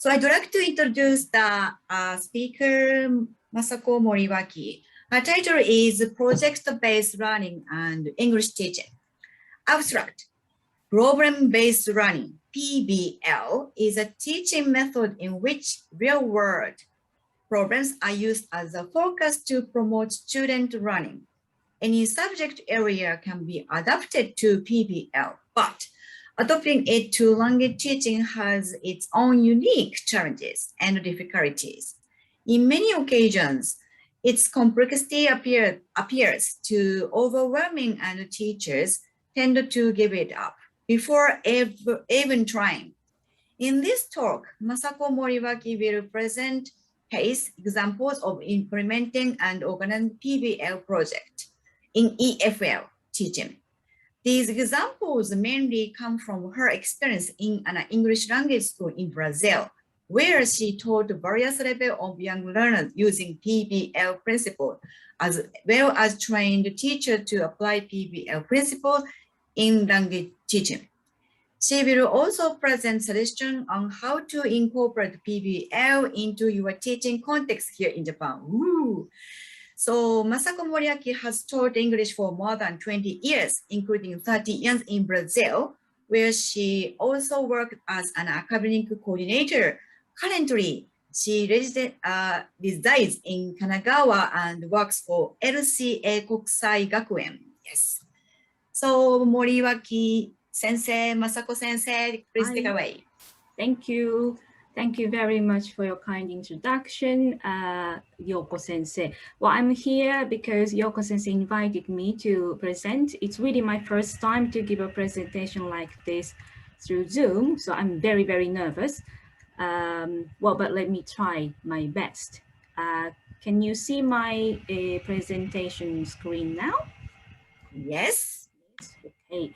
So I'd like to introduce the speaker, Masako Moriwaki. Her title is Project-Based Learning and English Teaching. Abstract. Problem-based learning, PBL, is a teaching method in which real-world problems are used as a focus to promote student learning. Any subject area can be adapted to PBL, but adopting it to language teaching has its own unique challenges and difficulties. In many occasions, its complexity appears too overwhelming and teachers tend to give it up before even trying. In this talk, Masako Moriwaki will present case examples of implementing and organizing PBL project in EFL teaching. These examples mainly come from her experience in an English language school in Brazil, where she taught various levels of young learners using PBL principles, as well as trained teachers to apply PBL principles in language teaching. She will also present suggestions on how to incorporate PBL into your teaching context here in Japan. Woo! So Masako Moriwaki has taught English for more than 20 years, including 30 years in Brazil, where she also worked as an academic coordinator. Currently, she resides in Kanagawa and works for LCA Kokusai Gakuen. Yes. So Moriwaki Sensei, Masako Sensei, please take away. Thank you. Thank you very much for your kind introduction, Yoko Sensei. Well, I'm here because Yoko Sensei invited me to present. It's really my first time to give a presentation like this through Zoom, so I'm very, very nervous. Well, but let me try my best. Can you see my presentation screen now? Yes. Okay.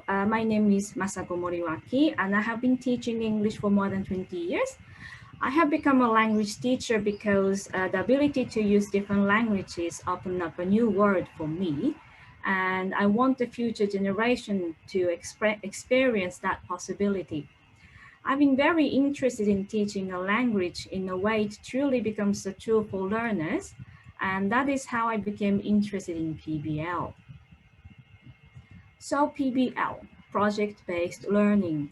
My name is Masako Moriwaki, and I have been teaching English for more than 20 years. I have become a language teacher because the ability to use different languages opened up a new world for me. And I want the future generation to experience that possibility. I've been very interested in teaching a language in a way it truly becomes a tool for learners. And that is how I became interested in PBL. So PBL, project-based learning.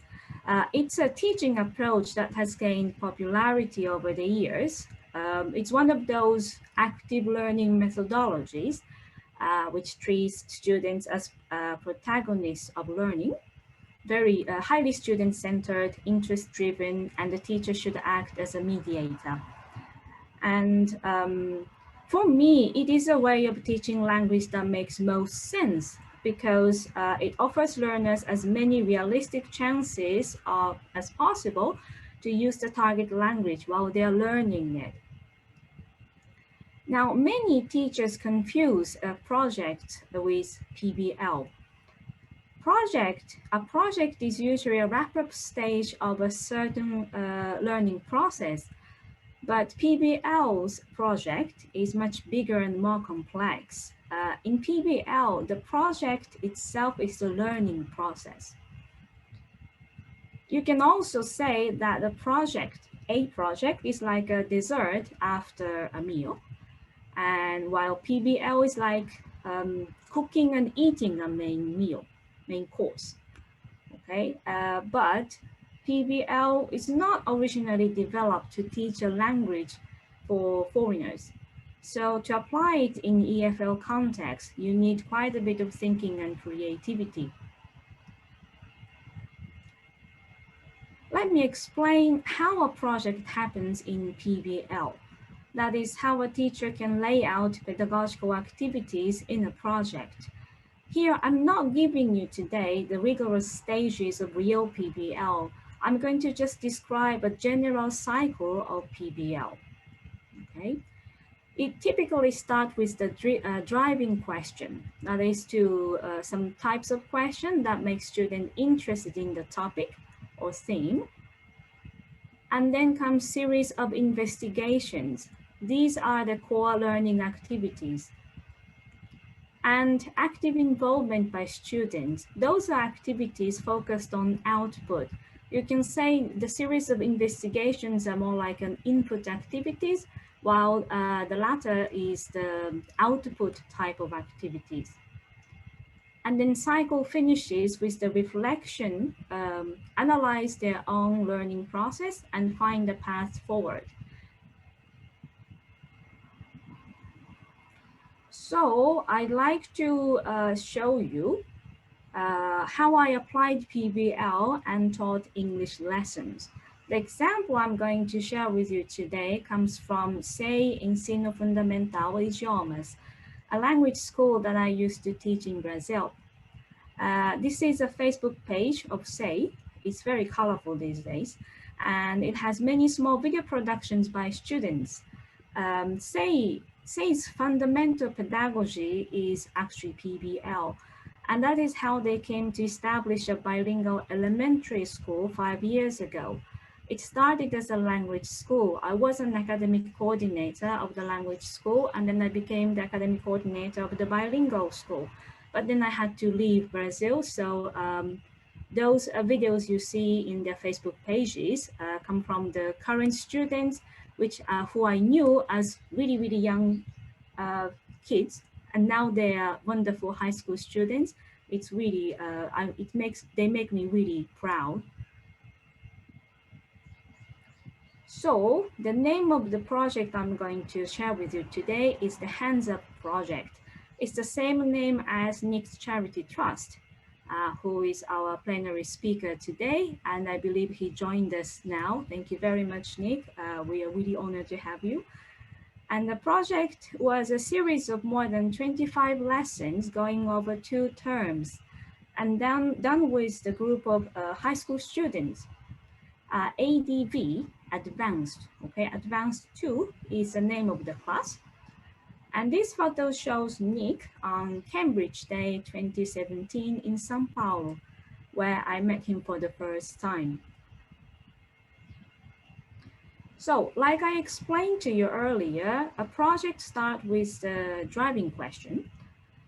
It's a teaching approach that has gained popularity over the years. It's one of those active learning methodologies which treats students as protagonists of learning, very highly student-centered, interest-driven, and the teacher should act as a mediator. And for me, it is a way of teaching language that makes most sense because it offers learners as many realistic chances as possible to use the target language while they're learning it. Now, many teachers confuse a project with PBL. A project is usually a wrap-up stage of a certain learning process, but PBL's project is much bigger and more complex. In PBL, the project itself is the learning process. You can also say that a project is like a dessert after a meal, and while PBL is like cooking and eating a main course. Okay, but PBL is not originally developed to teach a language for foreigners. So to apply it in EFL context, you need quite a bit of thinking and creativity. Let me explain how a project happens in PBL. That is how a teacher can lay out pedagogical activities in a project. Here, I'm not giving you today the rigorous stages of real PBL. I'm going to just describe a general cycle of PBL. Okay. It typically starts with the driving question. That is to some types of question that make students interested in the topic or theme. And then comes series of investigations. These are the core learning activities. And active involvement by students. Those are activities focused on output. You can say the series of investigations are more like an input activities, while the latter is the output type of activities. And then cycle finishes with the reflection, analyze their own learning process and find the path forward. So I'd like to show you how I applied PBL and taught English lessons. The example I'm going to share with you today comes from SEI Ensino Fundamental Idiomas, a language school that I used to teach in Brazil. This is a Facebook page of SEI. It's very colorful these days, and it has many small video productions by students. SEI's fundamental pedagogy is actually PBL, and that is how they came to establish a bilingual elementary school 5 years ago. It started as a language school. I was an academic coordinator of the language school, and then I became the academic coordinator of the bilingual school. But then I had to leave Brazil, so those videos you see in their Facebook pages come from the current students, who I knew as really, really young kids, and now they are wonderful high school students. It's really, they make me really proud. So the name of the project I'm going to share with you today is the Hands Up Project. It's the same name as Nick's Charity Trust, who is our plenary speaker today, and I believe he joined us now. Thank you very much, Nick. We are really honored to have you. And the project was a series of more than 25 lessons going over 2 terms, and done with the group of high school students. ADV, Advanced, okay, Advanced 2 is the name of the class. And this photo shows Nick on Cambridge Day 2017 in São Paulo, where I met him for the first time. So, like I explained to you earlier, a project starts with the driving question.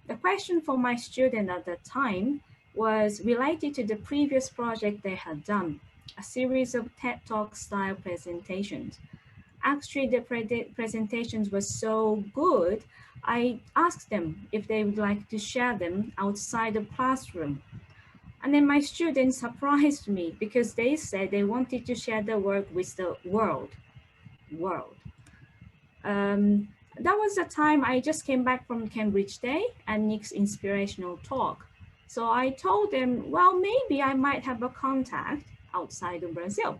The question for my student at the time was related to the previous project they had done, a series of TED Talk style presentations. Actually, the presentations were so good, I asked them if they would like to share them outside the classroom. And then my students surprised me because they said they wanted to share their work with the world. That was the time I just came back from Cambridge Day and Nick's inspirational talk. So I told them, well, maybe I might have a contact outside of Brazil.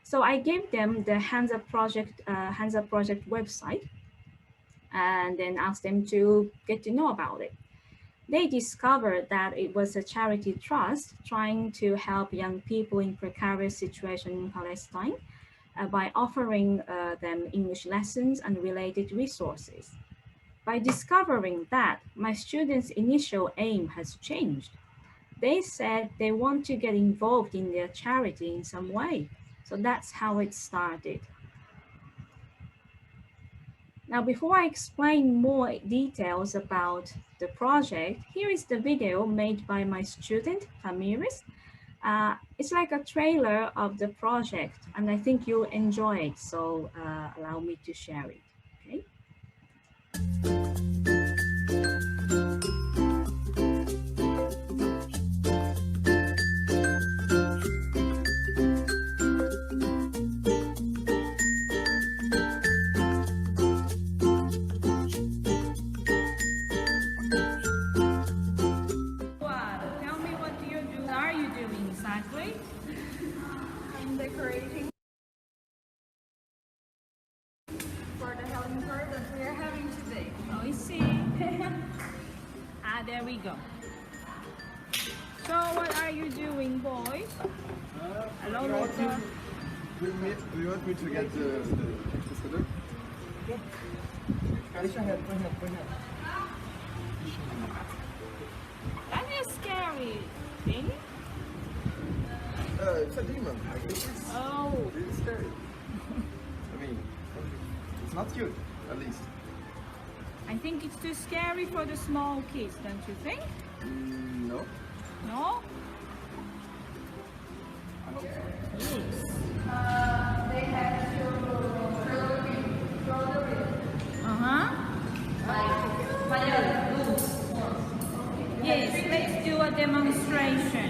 So I gave them the Hands Up Project website and then asked them to get to know about it. They discovered that it was a charity trust trying to help young people in precarious situations in Palestine by offering them English lessons and related resources. By discovering that, my students' initial aim has changed. They said they want to get involved in their charity in some way. So that's how it started. Now, before I explain more details about the project, here is the video made by my student, Tamiris. It's like a trailer of the project, and I think you'll enjoy it, so allow me to share it, okay? Tell me, what are you doing exactly? I'm decorating for the Helen tour that we are having today. Oh, I see. There we go. So what are you doing, boys? Along with the... Do you want me to get the scooter? Push ahead. That is scary thing. It's a demon. I think it's really scary. I mean, it's not cute, at least. I think it's too scary for the small kids, don't you think? No. No? I hope Yes. They have to throw the ring. Like loose ones. Yes, let's do a demonstration.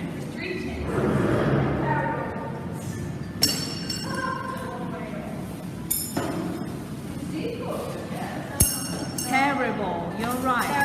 Terrible, you're right.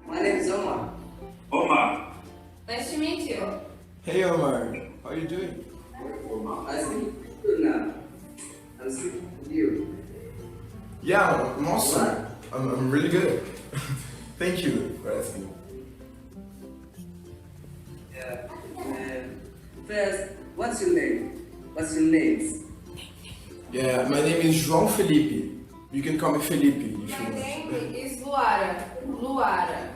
My name is Omar. Omar, Nice to meet you. Hey Omar, how are you doing? I speak good now. I'm speaking with you. Yeah, I'm awesome. I'm really good. Thank you for asking. Yeah. First, what's your name? What's your names? Yeah, my name is João Felipe. You can call me Felipe if you My want. name is Luara. Luara.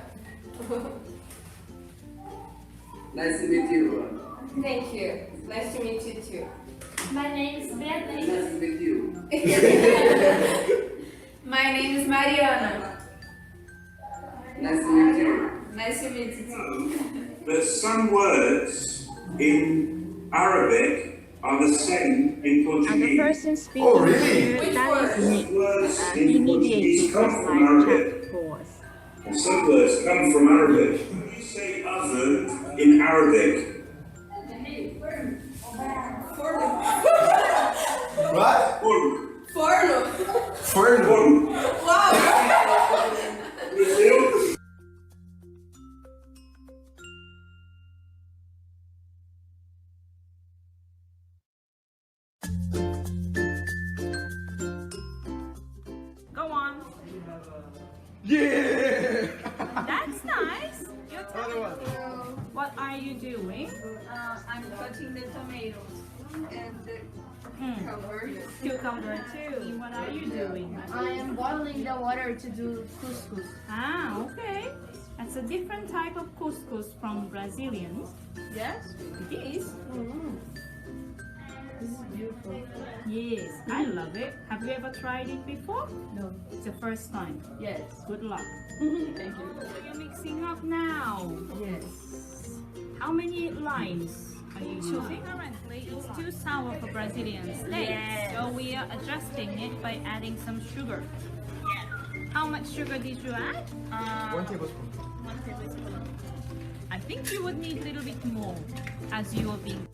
Nice to meet you. Thank you. Nice to meet you too. My name is Beatriz. Nice to meet you. My name is Mariana. Nice to meet you. Nice to meet you too. but some words in Arabic are the same in And the Portuguese. person speaking Oh, really? here, Which that word? is Nick. Some words He in mediated Portuguese this come from live Arabic, chat for us. and some words come from Arabic. When you say other in Arabic, What? Forno. Forno. Forno. Forno. Wow. Brazil. Go on. Yeah! That's nice. You're telling me. What are you doing? I'm cutting the tomatoes and the cucumbers. Cucumber too. What are you doing? I am boiling the water to do couscous. Ah, okay. That's a different type of couscous from Brazilians. Yes? It is. This is beautiful. Yes, I love it. Have you ever tried it before? No. It's the first time. Yes. Good luck. Thank you. So you're mixing up now. Yes. How many lines are you choosing? Currently, it's too sour for Brazilian steak. Yes. So we are adjusting it by adding some sugar. How much sugar did you add? 1 tablespoon. 1 tablespoon. I think you would need a little bit more as you are being.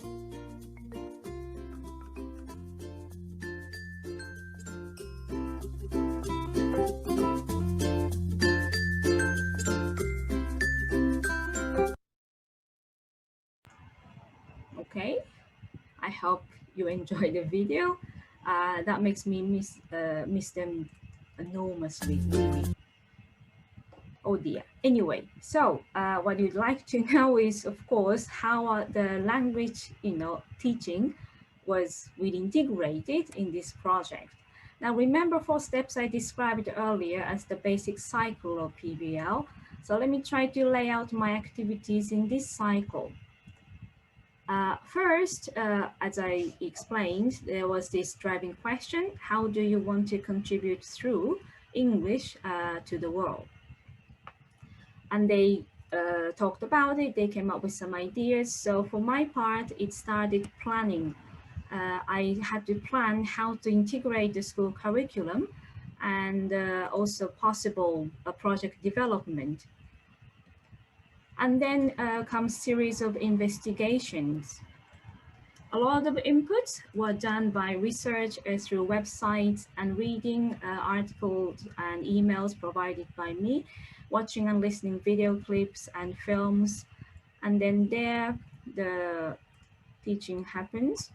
Okay, I hope you enjoy the video. That makes me miss them enormously, really. Oh dear. Anyway, so what you'd like to know is, of course, how the language, teaching was really integrated in this project. Now, remember 4 steps I described earlier as the basic cycle of PBL. So let me try to lay out my activities in this cycle. First, as I explained, there was this driving question: how do you want to contribute through English to the world? And they talked about it, they came up with some ideas. So for my part, it started planning. I had to plan how to integrate the school curriculum and also possible project development. And then comes series of investigations. A lot of inputs were done by research through websites and reading articles and emails provided by me, watching and listening video clips and films. And then there, the teaching happens,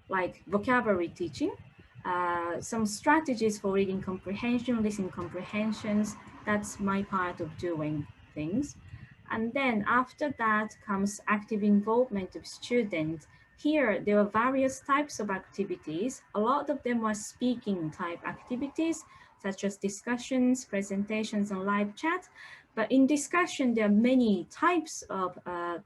like vocabulary teaching, some strategies for reading comprehension, listening comprehensions. That's my part of doing. things. And then after that comes active involvement of students. Here, there are various types of activities. A lot of them are speaking type activities, such as discussions, presentations, and live chat. But in discussion, there are many types of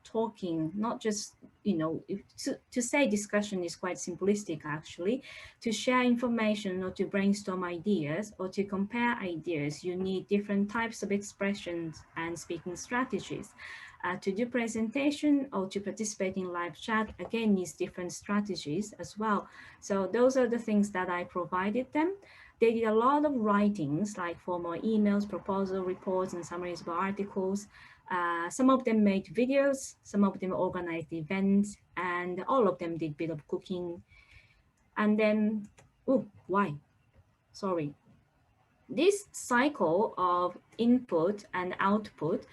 talking, not just, to say discussion is quite simplistic, actually. To share information or to brainstorm ideas or to compare ideas, you need different types of expressions and speaking strategies. To do presentation or to participate in live chat, again, needs different strategies as well. So those are the things that I provided them. They did a lot of writings, like formal emails, proposal reports, and summaries of articles. Some of them made videos, some of them organized events, and all of them did a bit of cooking. And then, this cycle of input and output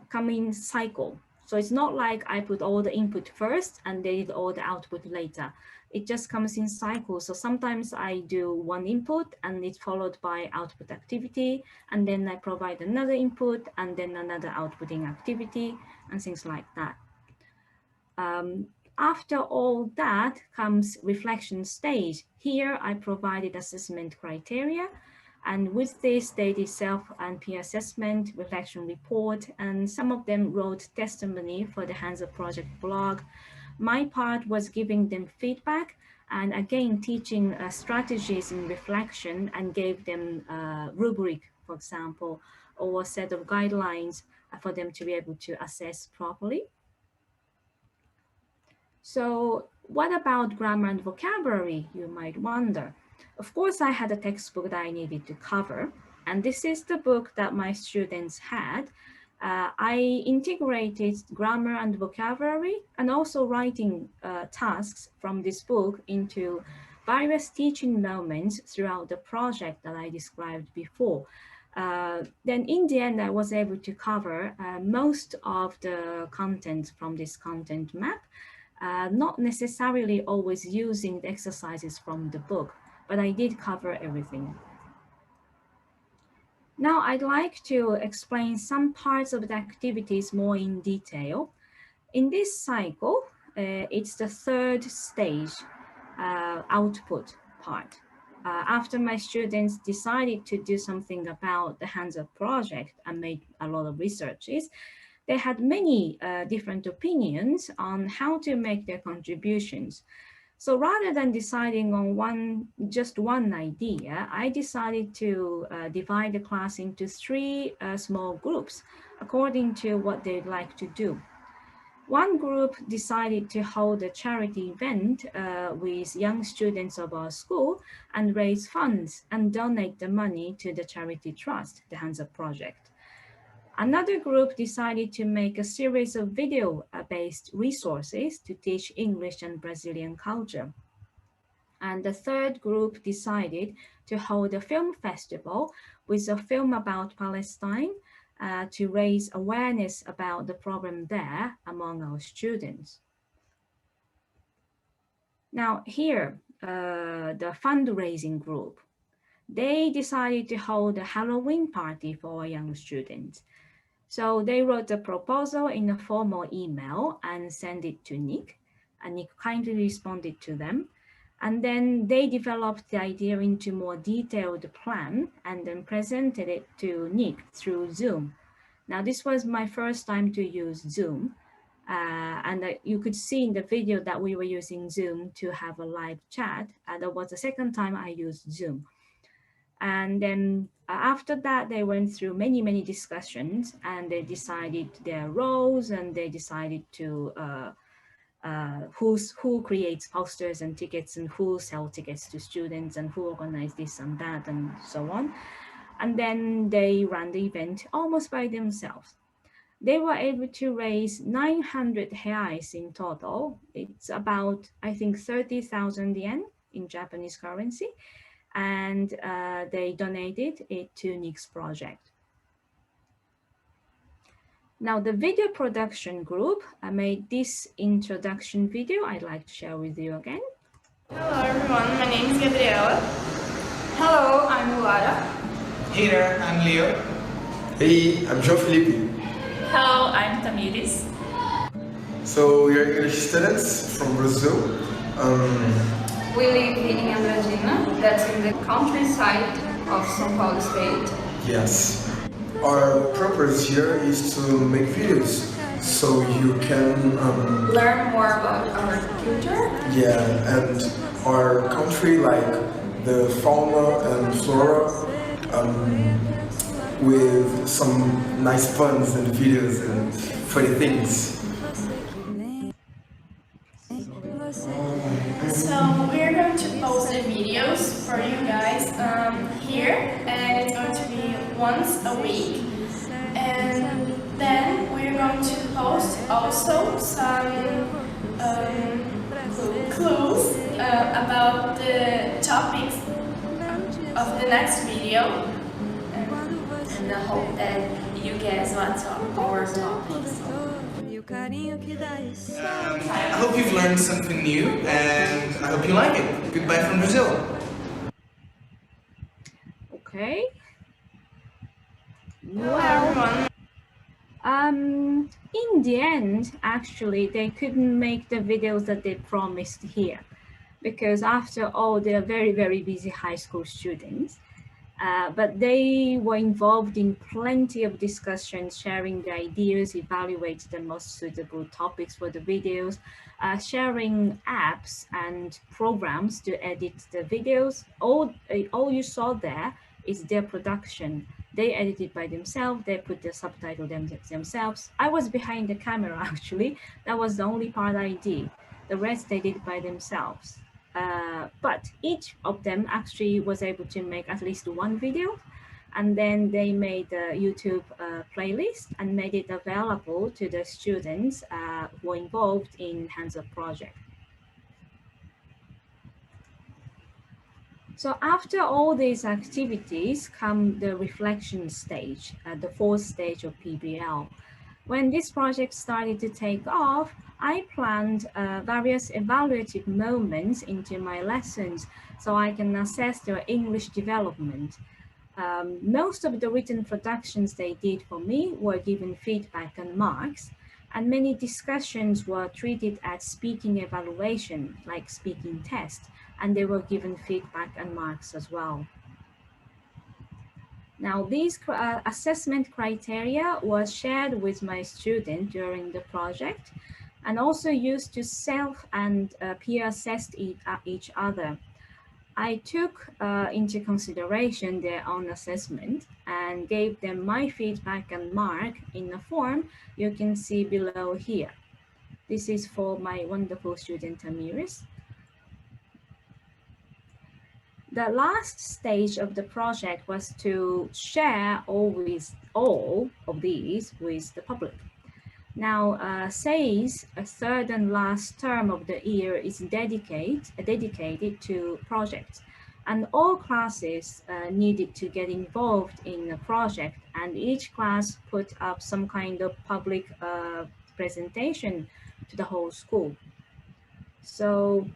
come in cycle. So it's not like I put all the input first and they did all the output later. It just comes in cycles. So sometimes I do one input and it's followed by output activity, and then I provide another input and then another outputting activity and things like that. After all that comes reflection stage. Here I provided assessment criteria, and with this they did self and peer assessment, reflection report, and some of them wrote testimony for the Hands Up Project blog. My part was giving them feedback and again teaching strategies in reflection, and gave them a rubric, for example, or a set of guidelines for them to be able to assess properly. So what about grammar and vocabulary, you might wonder? Of course, I had a textbook that I needed to cover, and this is the book that my students had. I integrated grammar and vocabulary and also writing tasks from this book into various teaching moments throughout the project that I described before. Then in the end, I was able to cover most of the content from this content map, not necessarily always using the exercises from the book, but I did cover everything. Now I'd like to explain some parts of the activities more in detail. In this cycle, it's the third stage, output part. After my students decided to do something about the Hands Up project and made a lot of researches, they had many different opinions on how to make their contributions. So rather than deciding on just one idea, I decided to divide the class into 3 small groups according to what they'd like to do. One group decided to hold a charity event with young students of our school and raise funds and donate the money to the charity trust, the Hands Up project. Another group decided to make a series of video-based resources to teach English and Brazilian culture. And the third group decided to hold a film festival with a film about Palestine to raise awareness about the problem there among our students. Now here, the fundraising group, they decided to hold a Halloween party for our young students. So they wrote a proposal in a formal email and sent it to Nick, and Nick kindly responded to them. And then they developed the idea into more detailed plan and then presented it to Nick through Zoom. Now this was my first time to use Zoom. And you could see in the video that we were using Zoom to have a live chat. That was the second time I used Zoom. And then after that, they went through many discussions, and they decided their roles, and they decided to who creates posters and tickets, and who sell tickets to students, and who organize this and that, and so on. And then they ran the event almost by themselves. They were able to raise 900 reais in total. It's about, I think, 30,000 yen in Japanese currency. And they donated it to Nick's project. Now the video production group made this introduction video I'd like to share with you again. Hello everyone, my name is Gabriela. Hello, I'm Lara. Hey there, I'm Leo. Hey, I'm João Felipe. Hello, I'm Tamiris. So you're English students from Brazil. We live in Andradina, that's in the countryside of São Paulo state. Yes. Our purpose here is to make videos so you can Learn more about our culture. yeah, and our country, like the fauna and flora, with some nice puns and videos and funny things. So we're going to post the videos for you guys here, and it's going to be once a week. And then we're going to post also some clues about the topics of the next video. And I hope that you guys want our topics. I hope you've learned something new and I hope you like it. Goodbye from Brazil. Okay. Well, in the end, actually, they couldn't make the videos that they promised here because after all, they're very, very busy high school students. But they were involved in plenty of discussions, sharing the ideas, evaluate the most suitable topics for the videos, sharing apps and programs to edit the videos. All you saw there is their production. They edited by themselves, they put the subtitle themselves. I was behind the camera actually. That was the only part I did. The rest they did by themselves. But each of them actually was able to make at least one video, and then they made a YouTube playlist and made it available to the students who were involved in hands-on project. So after all these activities come the reflection stage, the fourth stage of PBL. When this project started to take off, I planned various evaluative moments into my lessons so I can assess their English development. Most of the written productions they did for me were given feedback and marks, and many discussions were treated as speaking evaluation, like speaking test, and they were given feedback and marks as well. Now, these assessment criteria was shared with my student during the project and also used to self and peer assess each other. I took into consideration their own assessment and gave them my feedback and mark in a form you can see below here. This is for my wonderful student Tamiris. The last stage of the project was to share all of these with the public. Now, SAY's third and last term of the year is dedicated to projects, and all classes needed to get involved in a project, and each class put up some kind of public presentation to the whole school. So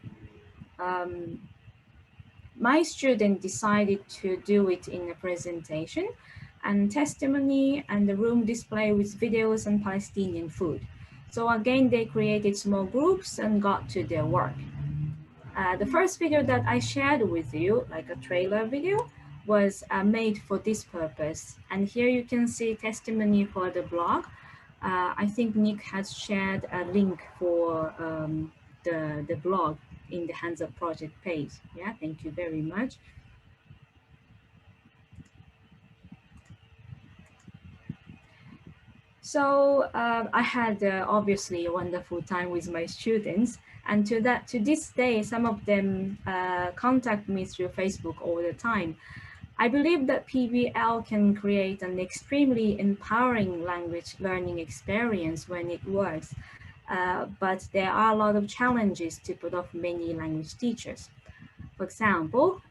my student decided to do it in a presentation and testimony and the room display with videos and Palestinian food. So again, they created small groups and got to their work. The first video that I shared with you, like a trailer video, was made for this purpose. And here you can see testimony for the blog. I think Nick has shared a link for the blog in the Hands Up Project page. Yeah, thank you very much. So I had obviously a wonderful time with my students, and to this day, some of them contact me through Facebook all the time. I believe that PBL can create an extremely empowering language learning experience when it works. But there are a lot of challenges to put off many language teachers. For example,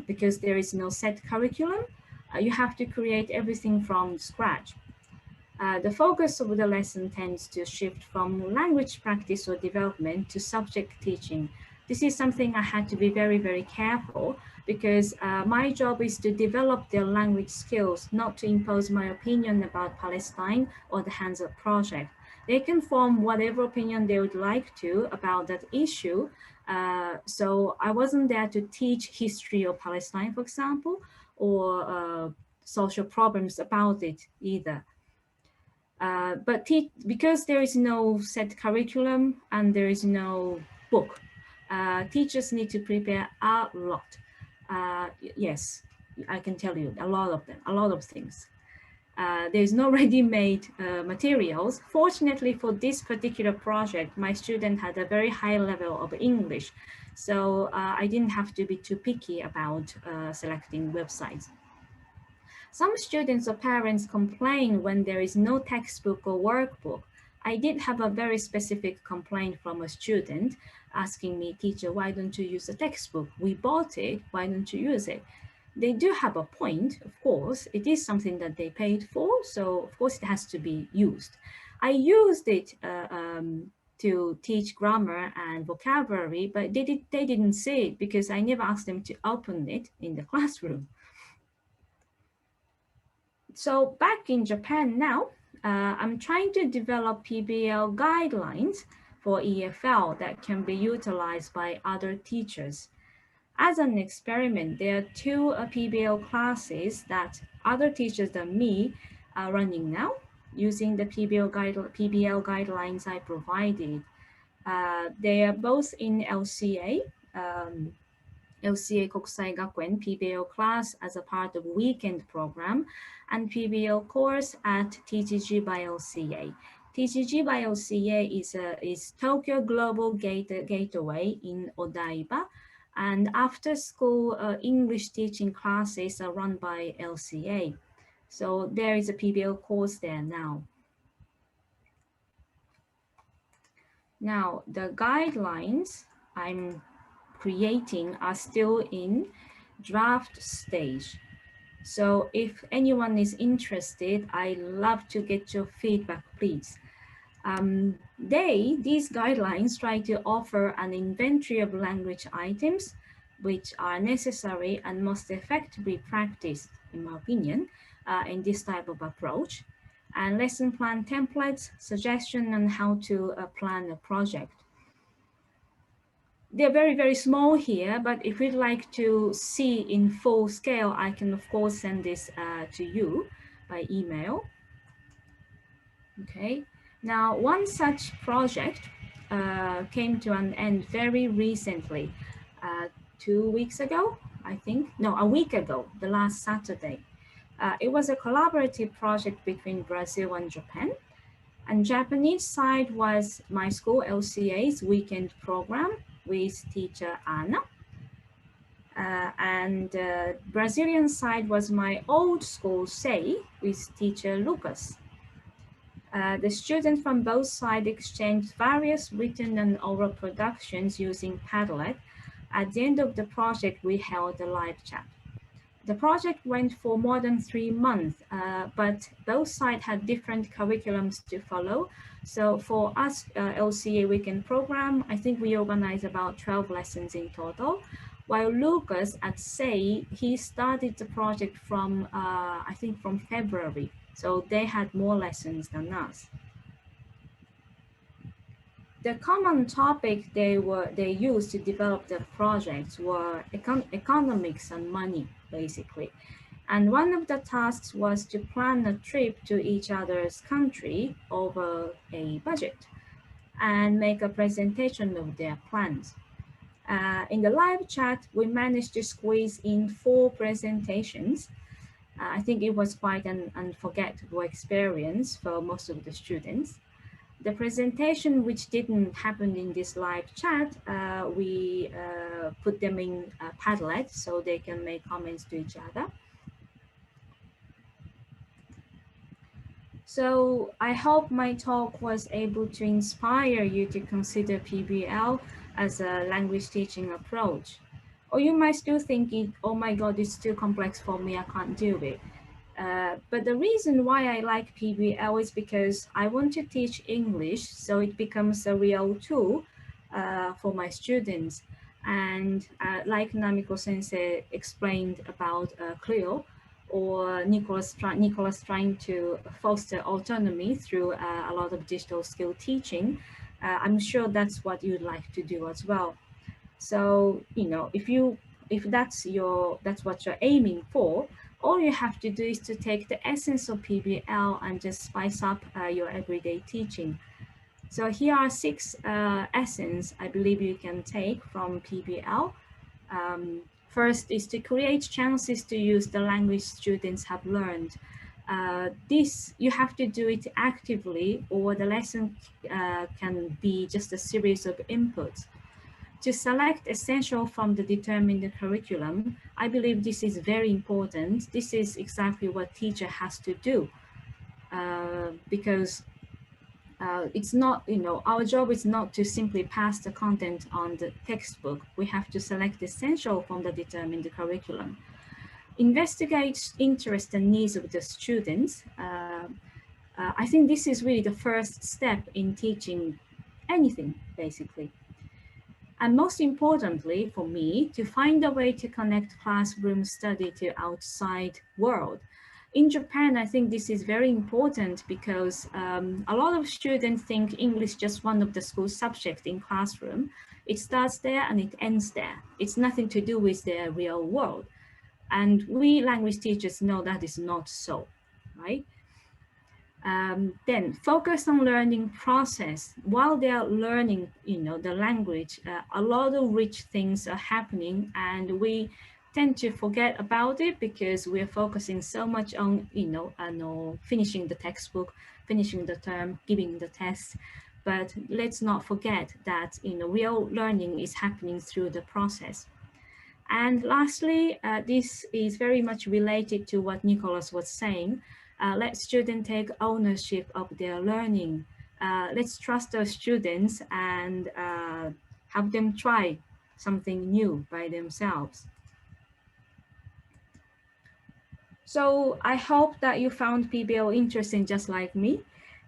because there is no set curriculum, you have to create everything from scratch. The focus of the lesson tends to shift from language practice or development to subject teaching. This is something I had to be very, very careful because my job is to develop their language skills, not to impose my opinion about Palestine or the hands-on project. They can form whatever opinion they would like to about that issue. So I wasn't there to teach history of Palestine, for example, or social problems about it either. But because there is no set curriculum and there is no book, teachers need to prepare a lot. Yes, I can tell you a lot of them, a lot of things. There's no ready-made materials. Fortunately for this particular project, my student had a very high level of English, so I didn't have to be too picky about selecting websites. Some students or parents complain when there is no textbook or workbook. I did have a very specific complaint from a student asking me, teacher, why don't you use a textbook? We bought it, why don't you use it? They do have a point, of course. It is something that they paid for, so of course it has to be used. I used it to teach grammar and vocabulary, but they didn't see it because I never asked them to open it in the classroom. So back in Japan now, I'm trying to develop PBL guidelines for EFL that can be utilized by other teachers. As an experiment, there are two PBL classes that other teachers than me are running now using the PBL guidelines I provided. They are both in LCA, LCA Kokusai Gakuen PBL class as a part of weekend program, and PBL course at TGG by LCA. TGG by LCA is Tokyo Global Gateway in Odaiba, and after school English teaching classes are run by LCA. So there is a PBL course there now. Now the guidelines I'm creating are still in draft stage. So if anyone is interested, I love to get your feedback, please. These guidelines try to offer an inventory of language items which are necessary and most effectively practiced, in my opinion, in this type of approach, and lesson plan templates, suggestion on how to plan a project. They're very, very small here, but if you'd like to see in full scale, I can of course send this to you by email. Okay, now one such project came to an end very recently, 2 weeks ago, I think, no, a week ago, the last Saturday. It was a collaborative project between Brazil and Japan. And Japanese side was my school LCA's weekend program with teacher Anna. And Brazilian side was my old school SEI with teacher Lucas. The students from both sides exchanged various written and oral productions using Padlet. At the end of the project, we held a live chat. The project went for more than 3 months, but both sides had different curriculums to follow. So for us, LCA weekend program, I think we organized about 12 lessons in total. While Lucas at SEI, he started the project from, I think from February. So they had more lessons than us. The common topic they used to develop the projects were economics and money, basically. And one of the tasks was to plan a trip to each other's country over a budget and make a presentation of their plans. In the live chat, we managed to squeeze in 4 presentations. I think it was quite an unforgettable experience for most of the students. The presentation, which didn't happen in this live chat, we put them in Padlet so they can make comments to each other. So I hope my talk was able to inspire you to consider PBL as a language teaching approach. Or you might still think, oh my God, it's too complex for me, I can't do it. But the reason why I like PBL is because I want to teach English so it becomes a real tool for my students. And like Namiko Sensei explained about Clio, or Nicholas trying to foster autonomy through a lot of digital skill teaching, I'm sure that's what you'd like to do as well. So, you know, if that's what you're aiming for, all you have to do is to take the essence of PBL and just spice up your everyday teaching. So here are 6 essence I believe you can take from PBL. First is to create chances to use the language students have learned. This, you have to do it actively, or the lesson can be just a series of inputs. To select essential from the determined curriculum, I believe this is very important. This is exactly what teacher has to do, because it's not, you know, our job is not to simply pass the content on the textbook. We have to select essential from the determined curriculum. Investigate interest and needs of the students. I think this is really the first step in teaching anything, basically. And most importantly for me, to find a way to connect classroom study to outside world. In Japan, I think this is very important because a lot of students think English is just one of the school subjects in classroom. It starts there and it ends there. It's nothing to do with the real world. And we language teachers know that is not so, right? Then focus on learning process. While they are learning, you know, the language, a lot of rich things are happening, and we tend to forget about it because we're focusing so much on, you know, finishing the textbook, finishing the term, giving the test. But let's not forget that, you know, real learning is happening through the process. And lastly, this is very much related to what Nicholas was saying. Let students take ownership of their learning. Let's trust our students and have them try something new by themselves. So I hope that you found PBL interesting just like me.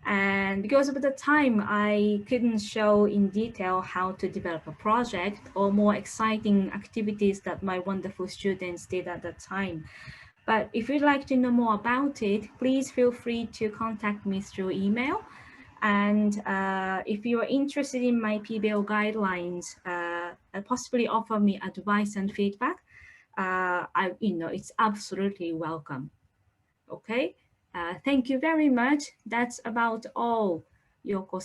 And because of the time, I couldn't show in detail how to develop a project or more exciting activities that my wonderful students did at the time. But if you'd like to know more about it, please feel free to contact me through email. And if you are interested in my PBL guidelines, possibly offer me advice and feedback, it's absolutely welcome. Okay, thank you very much. That's about all, Yoko.